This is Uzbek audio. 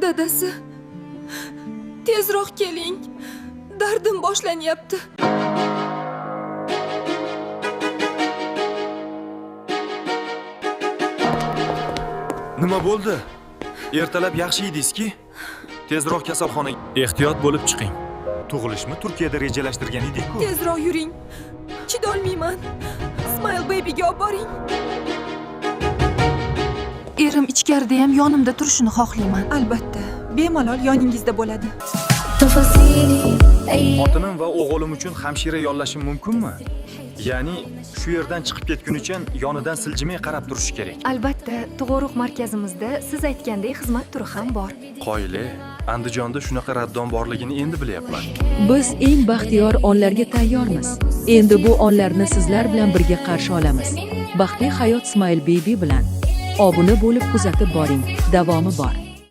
Dadasi, tezroq keling. Dardim boshlanyapti. Nima bo'ldi? Ertalab yaxshi edingiz-ki? Tezroq kasalxonaga ehtiyot bo'lib chiqing. Tug'ilishni Turkiyada rejalashtirgan edik-ku. Tezroq yuring. Chidolmayman. Smile babyga olib boring. Erim ichkarida ham yonimda turishini xohlayman. Albatta, bemalol yoningizda bo'ladi. Xotinim va o'g'lim uchun hamshira yollashim mumkinmi? Ya'ni shu yerdan chiqib ketgunicha yonidan siljimay qarab turish kerak. Albatta, tug'uruq markazimizda siz aytgandek xizmat turi ham bor. Qoyili, Andijonda shunaqa raddon borligini endi bilyapman. Biz eng baxtiyor onlarga tayyormiz. Endi bu onlarni sizlar bilan birga qarshi olamiz. Baxtli hayot Smile Baby bilan. Obuna bo'lib kuzatib boring. Davomi bor.